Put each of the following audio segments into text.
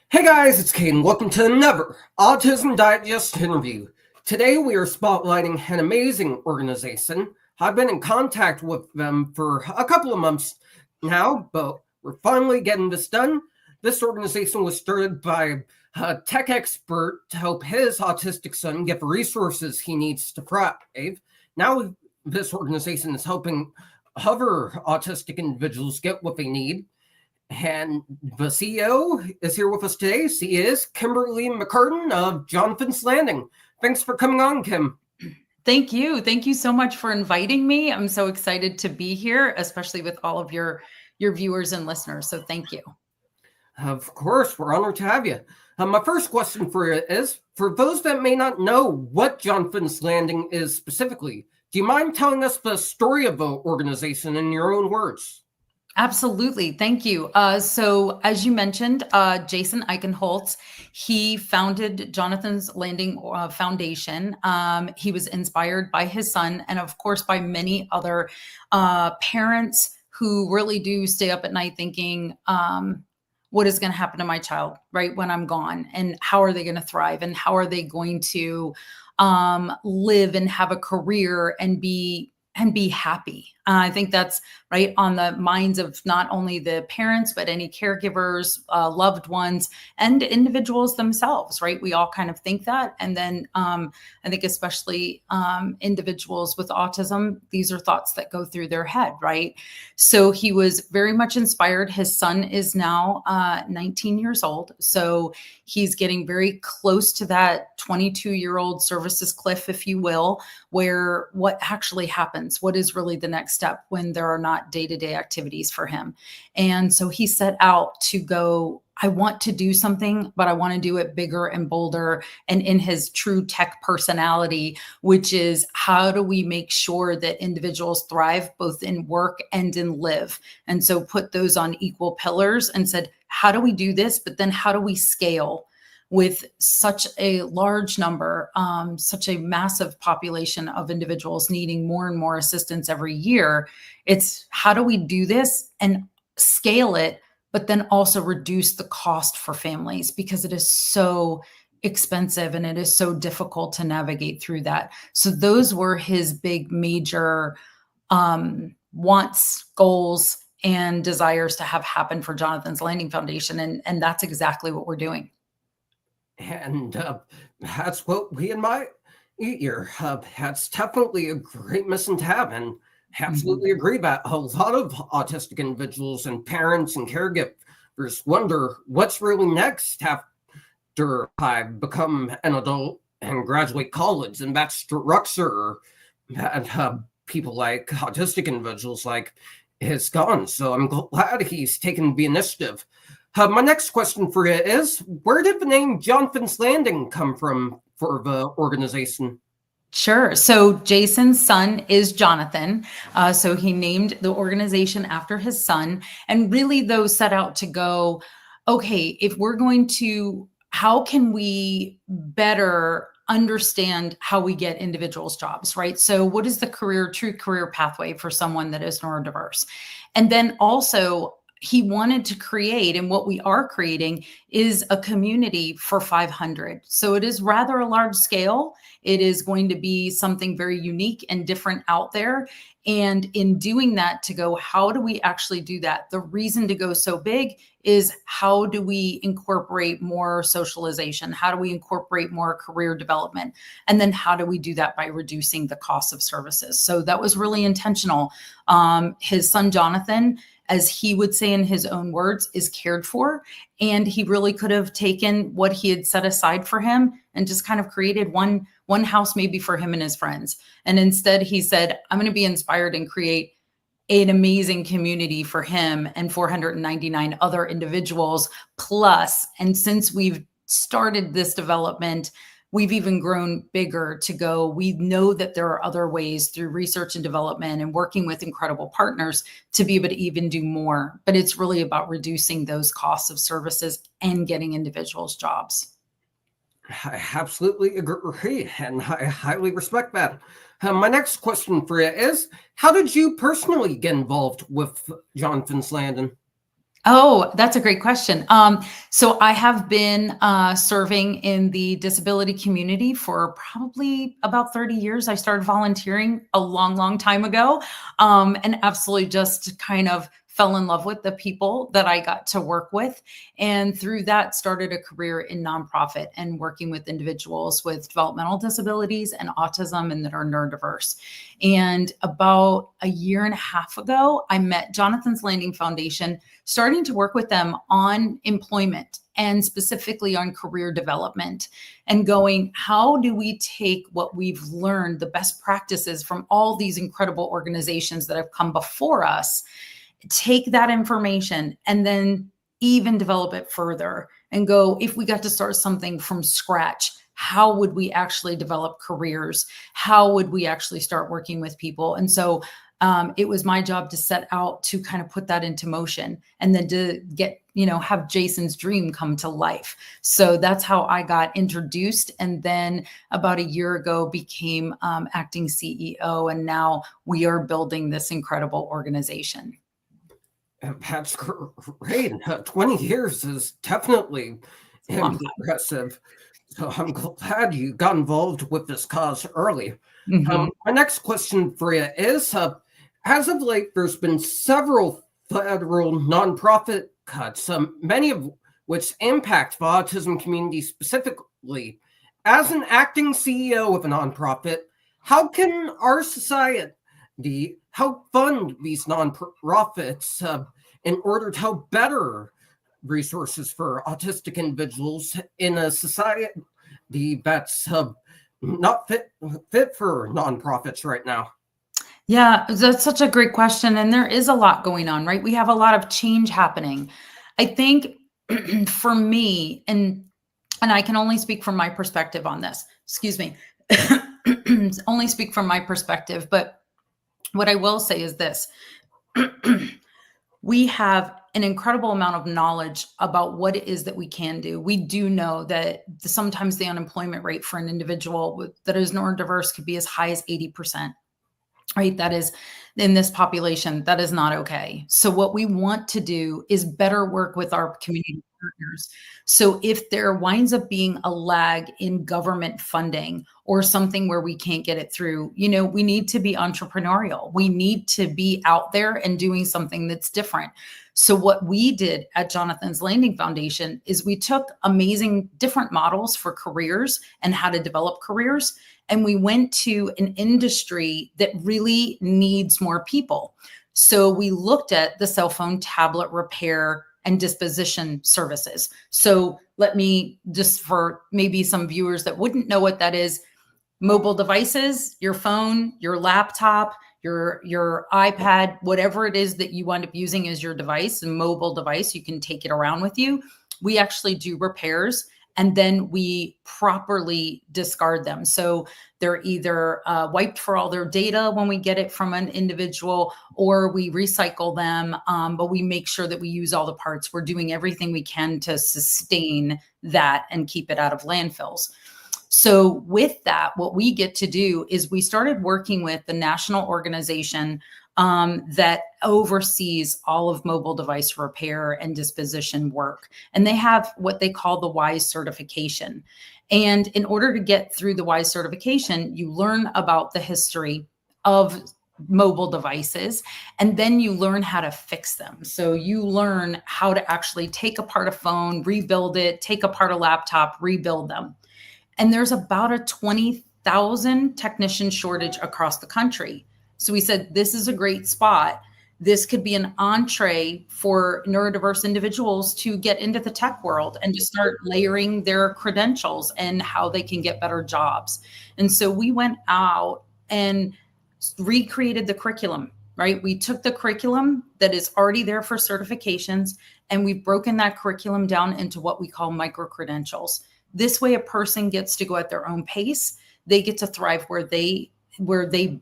Hey guys, it's Caden. Welcome to another Autism Digest interview. Today we are spotlighting an amazing organization. I've been in contact with them for a couple of months now, but we're finally getting this done. This organization was started by a tech expert to help his autistic son get the resources he needs to thrive. Now this organization is helping other autistic individuals get what they need. And the CEO is here with us today. She is Kimberly McCarten of Johnathan's Landing. Thanks for coming on, Kim. Thank you. Thank you so much for inviting me. I'm so excited to be here, especially with all of your viewers and listeners. So thank you. Of course, we're honored to have you. My first question for you is, for those that may not know what Johnathan's Landing is specifically, do you mind telling us the story of the organization in your own words? Absolutely. Thank you. So as you mentioned, Jason Eichenholz, he founded Johnathan's Landing Foundation. He was inspired by his son and of course by many other parents who really do stay up at night thinking, what is going to happen to my child, right, when I'm gone? And how are they going to thrive? And how are they going to live and have a career and be happy? I think that's right on the minds of not only the parents, but any caregivers, loved ones, and individuals themselves, right? We all kind of think that. And then I think especially individuals with autism, these are thoughts that go through their head, right? So he was very much inspired. His son is now 19 years old. So he's getting very close to that 22-year-old services cliff, if you will, where what actually happens, what is really the next step when there are not day-to-day activities for him. And so he set out to go, I want to do something, but I want to do it bigger and bolder and in his true tech personality, which is how do we make sure that individuals thrive both in work and in live? And so put those on equal pillars and said, how do we do this? But then how do we scale with such a large number, such a massive population of individuals needing more and more assistance every year? It's how do we do this and scale it, but then also reduce the cost for families, because it is so expensive and it is so difficult to navigate through that. So those were his big major wants, goals, and desires to have happen for Johnathan's Landing Foundation. And that's exactly what we're doing. And that's what we admire here. That's definitely a great mission to have, and absolutely agree that a lot of autistic individuals and parents and caregivers wonder what's really next after I become an adult and graduate college, and that structure that people like autistic individuals like is gone. So I'm glad he's taken the initiative. My next question for you is, where did the name Johnathan's Landing come from for the organization? Sure. So Jason's son is Johnathan. So he named the organization after his son, and really those set out to go, okay, if we're going to, how can we better understand how we get individuals jobs, right? So what is the true career pathway for someone that is neurodiverse? And then also, he wanted to create, and what we are creating is a community for 500. So it is rather a large scale. It is going to be something very unique and different out there. And in doing that, to go, how do we actually do that? The reason to go so big is how do we incorporate more socialization? How do we incorporate more career development? And then how do we do that by reducing the cost of services? So that was really intentional. His son, Johnathan, as he would say in his own words, is cared for. And he really could have taken what he had set aside for him and just kind of created one house maybe for him and his friends. And instead he said, I'm going to be inspired and create an amazing community for him and 499 other individuals plus. And since we've started this development, we've even grown bigger to go, we know that there are other ways through research and development and working with incredible partners to be able to even do more. But it's really about reducing those costs of services and getting individuals jobs. I absolutely agree, and I highly respect that. My next question for you is, how did you personally get involved with Johnathan's Landing? Oh, that's a great question. So I have been serving in the disability community for probably about 30 years. I started volunteering a long, long time ago, and absolutely just kind of fell in love with the people that I got to work with. And through that, started a career in nonprofit and working with individuals with developmental disabilities and autism and that are neurodiverse. And about a year and a half ago, I met Johnathan's Landing Foundation, starting to work with them on employment and specifically on career development and going, how do we take what we've learned, the best practices from all these incredible organizations that have come before us, take that information and then even develop it further and go, if we got to start something from scratch, how would we actually develop careers? How would we actually start working with people? And so it was my job to set out to kind of put that into motion and then to get, have Jason's dream come to life. So that's how I got introduced. And then about a year ago became acting CEO. And now we are building this incredible organization. That's great. 20 years is definitely impressive. So I'm glad you got involved with this cause early. Mm-hmm. My next question for you is, as of late, there's been several federal nonprofit cuts, many of which impact the autism community specifically. As an acting CEO of a nonprofit, how can our society help fund these nonprofits in order to help better resources for autistic individuals in a society that's not fit for nonprofits right now? Yeah, that's such a great question. And there is a lot going on, right? We have a lot of change happening. I think for me, and I can only speak from my perspective on this, excuse me, only speak from my perspective. But what I will say is this. We have an incredible amount of knowledge about what it is that we can do. We do know that sometimes the unemployment rate for an individual that is neurodiverse could be as high as 80%. Right? That is, in this population, that is not okay. So what we want to do is better work with our community partners. So if there winds up being a lag in government funding or something where we can't get it through, we need to be entrepreneurial. We need to be out there and doing something that's different. So what we did at Johnathan's Landing Foundation is we took amazing different models for careers and how to develop careers. And we went to an industry that really needs more people. So we looked at the cell phone, tablet repair, and disposition services. So let me, just for maybe some viewers that wouldn't know what that is, mobile devices, your phone, your laptop, your iPad, whatever it is that you wind up using as your device, a mobile device, you can take it around with you. We actually do repairs. And then we properly discard them. So they're either wiped for all their data when we get it from an individual, or we recycle them, but we make sure that we use all the parts. We're doing everything we can to sustain that and keep it out of landfills. So with that, what we get to do is we started working with the national organization that oversees all of mobile device repair and disposition work. And they have what they call the WISE certification. And in order to get through the WISE certification, you learn about the history of mobile devices, and then you learn how to fix them. So you learn how to actually take apart a phone, rebuild it, take apart a laptop, rebuild them. And there's about a 20,000 technician shortage across the country. So we said, this is a great spot. This could be an entree for neurodiverse individuals to get into the tech world and to start layering their credentials and how they can get better jobs. And so we went out and recreated the curriculum, right? We took the curriculum that is already there for certifications, and we've broken that curriculum down into what we call micro-credentials. This way, a person gets to go at their own pace. They get to thrive where they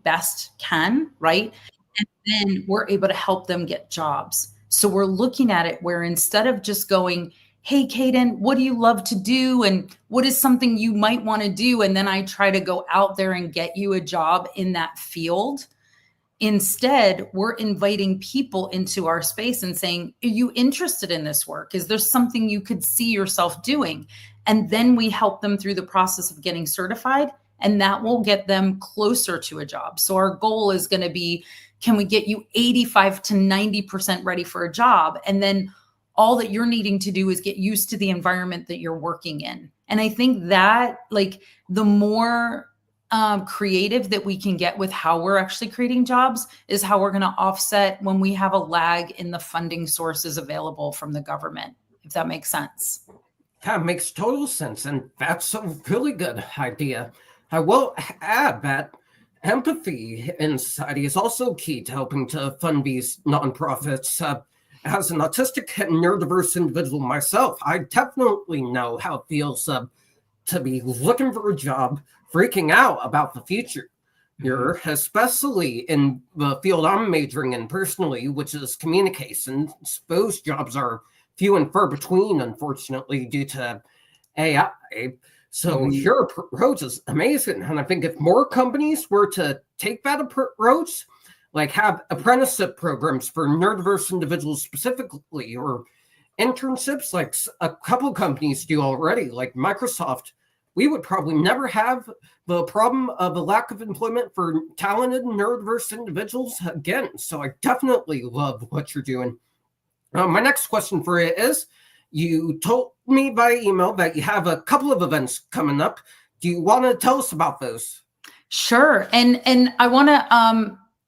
best can, right? And then we're able to help them get jobs. So we're looking at it where instead of just going, hey, Kaden, what do you love to do? And what is something you might want to do? And then I try to go out there and get you a job in that field. Instead, we're inviting people into our space and saying, are you interested in this work? Is there something you could see yourself doing? And then we help them through the process of getting certified, and that will get them closer to a job. So our goal is going to be, can we get you 85 to 90% ready for a job? And then all that you're needing to do is get used to the environment that you're working in. And I think that, like, the more creative that we can get with how we're actually creating jobs is how we're going to offset when we have a lag in the funding sources available from the government, if that makes sense. That makes total sense, and that's a really good idea. I will add that empathy in society is also key to helping to fund these nonprofits. As an autistic and neurodiverse individual myself, I definitely know how it feels to be looking for a job, freaking out about the future. You're especially in the field I'm majoring in personally, which is communications. Those jobs are few and far between, unfortunately, due to AI. So your approach is amazing. And I think if more companies were to take that approach, like have apprenticeship programs for neurodiverse individuals specifically, or internships like a couple companies do already, like Microsoft, we would probably never have the problem of a lack of employment for talented neurodiverse individuals again. So I definitely love what you're doing. My next question for you is, you told me by email that you have a couple of events coming up. Do you want to tell us about those? Sure. And I want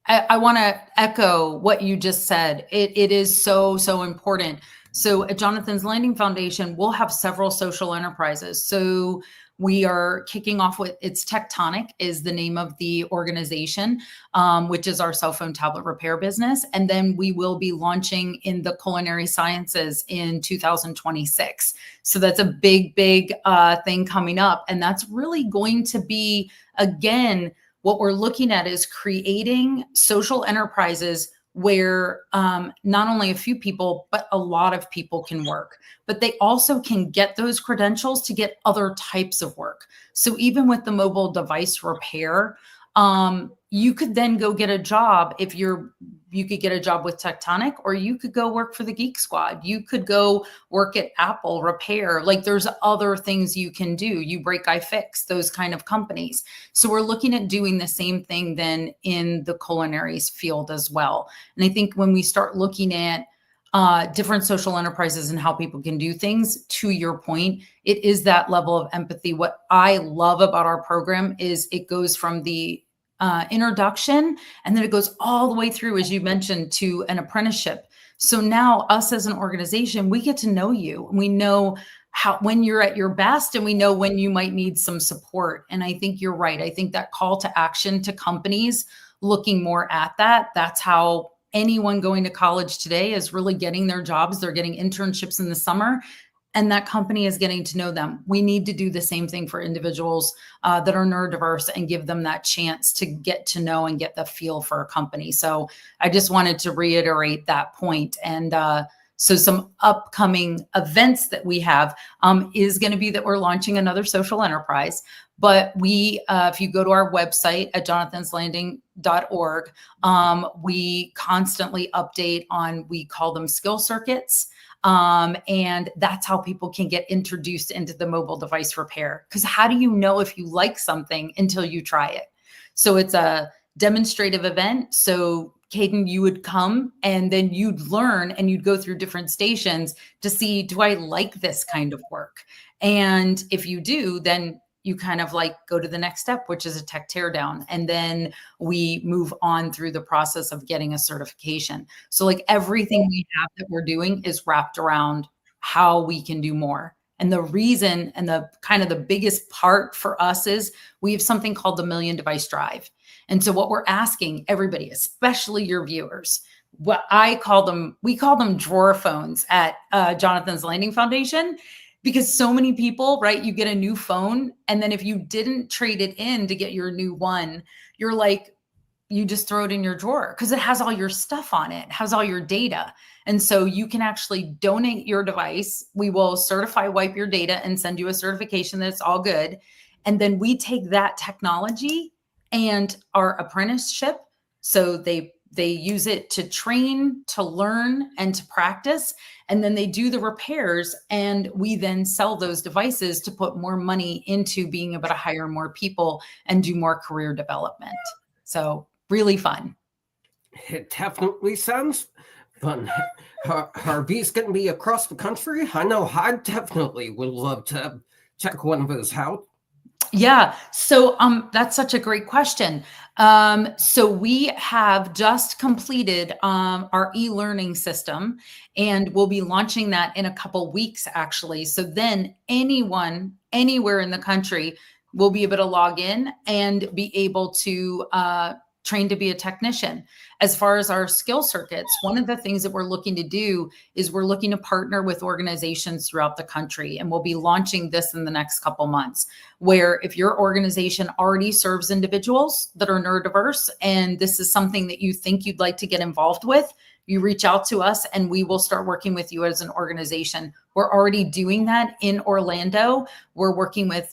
to echo what you just said. It is so important. So at Johnathan's Landing Foundation, we'll have several social enterprises. So we are kicking off with, it's Tectonic is the name of the organization, which is our cell phone tablet repair business. And then we will be launching in the culinary sciences in 2026. So that's a big thing coming up. And that's really going to be, again, what we're looking at is creating social enterprises where not only a few people, but a lot of people can work, but they also can get those credentials to get other types of work. So even with the mobile device repair, you could then go get a job. If you could get a job with Tectonic, or you could go work for the Geek Squad. You could go work at Apple Repair. Like, there's other things you can do. You Break, I Fix, those kind of companies. So we're looking at doing the same thing then in the culinary field as well. And I think when we start looking at different social enterprises and how people can do things, to your point, it is that level of empathy. What I love about our program is it goes from the introduction, and then it goes all the way through, as you mentioned, to an apprenticeship. So now us as an organization, we get to know you. We know when you're at your best, and we know when you might need some support. And I think you're right. I think that call to action to companies looking more at that, that's how anyone going to college today is really getting their jobs. They're getting internships in the summer, and that company is getting to know them. We need to do the same thing for individuals that are neurodiverse and give them that chance to get to know and get the feel for a company. So I just wanted to reiterate that point. And so some upcoming events that we have is going to be that we're launching another social enterprise. But we, if you go to our website at jonathanslanding.org, we constantly update on, we call them skill circuits. And that's how people can get introduced into the mobile device repair. Because how do you know if you like something until you try it? So it's a demonstrative event. So Caden, you would come and then you'd learn, and you'd go through different stations to see, do I like this kind of work? And if you do, then you kind of like go to the next step, which is a tech teardown. And then we move on through the process of getting a certification. So like everything we have that we're doing is wrapped around how we can do more. And the reason, and the kind of the biggest part for us, is we have something called the Million Device Drive. And so what we're asking everybody, especially your viewers, what we call them drawer phones at Johnathan's Landing Foundation. Because so many people, right, you get a new phone, and then if you didn't trade it in to get your new one, you're like, you just throw it in your drawer because it has all your stuff on it, has all your data. And so you can actually donate your device. We will wipe your data and send you a certification that it's all good. And then we take that technology and our apprenticeship So they use it to train, to learn, and to practice. And then they do the repairs. And we then sell those devices to put more money into being able to hire more people and do more career development. So really fun. It definitely sounds fun. Are these going to be across the country? I know I definitely would love to check one of those out. Yeah. So that's such a great question. So we have just completed our e-learning system, and we'll be launching that in a couple weeks, actually. So then anyone, anywhere in the country will be able to log in and be able to train to be a technician. As far as our skill circuits, one of the things that we're looking to do is we're looking to partner with organizations throughout the country, and we'll be launching this in the next couple months, where if your organization already serves individuals that are neurodiverse and this is something that you think you'd like to get involved with, you reach out to us and we will start working with you as an organization. We're already doing that in Orlando. We're working with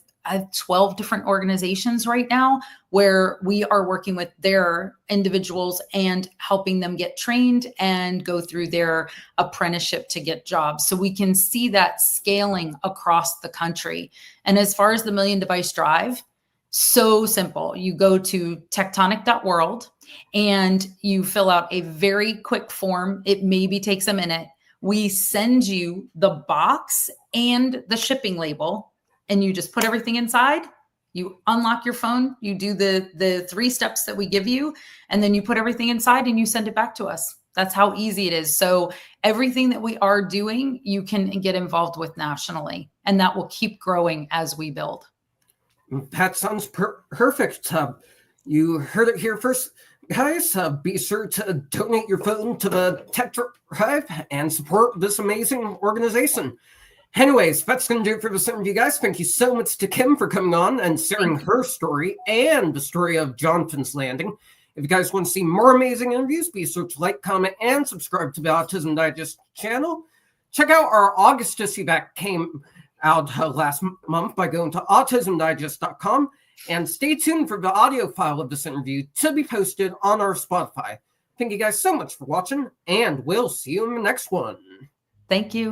12 different organizations right now, where we are working with their individuals and helping them get trained and go through their apprenticeship to get jobs. So we can see that scaling across the country. And as far as the Million Device Drive, so simple. You go to tectonic.world and you fill out a very quick form. It maybe takes a minute. We send you the box and the shipping label, and you just put everything inside. You unlock your phone, you do the 3 steps that we give you, and then you put everything inside and you send it back to us. That's how easy it is. So everything that we are doing, you can get involved with nationally, and that will keep growing as we build. That sounds perfect. You heard it here first, guys. Be sure to donate your phone to the Tech Drive and support this amazing organization. Anyways, that's going to do it for this interview, guys. Thank you so much to Kim for coming on and sharing her story and the story of Johnathan's landing. If you guys want to see more amazing interviews, be sure to like, comment, and subscribe to the Autism Digest channel. Check out our August issue that came out last month by going to autismdigest.com. And stay tuned for the audio file of this interview to be posted on our Spotify. Thank you guys so much for watching, and we'll see you in the next one. Thank you.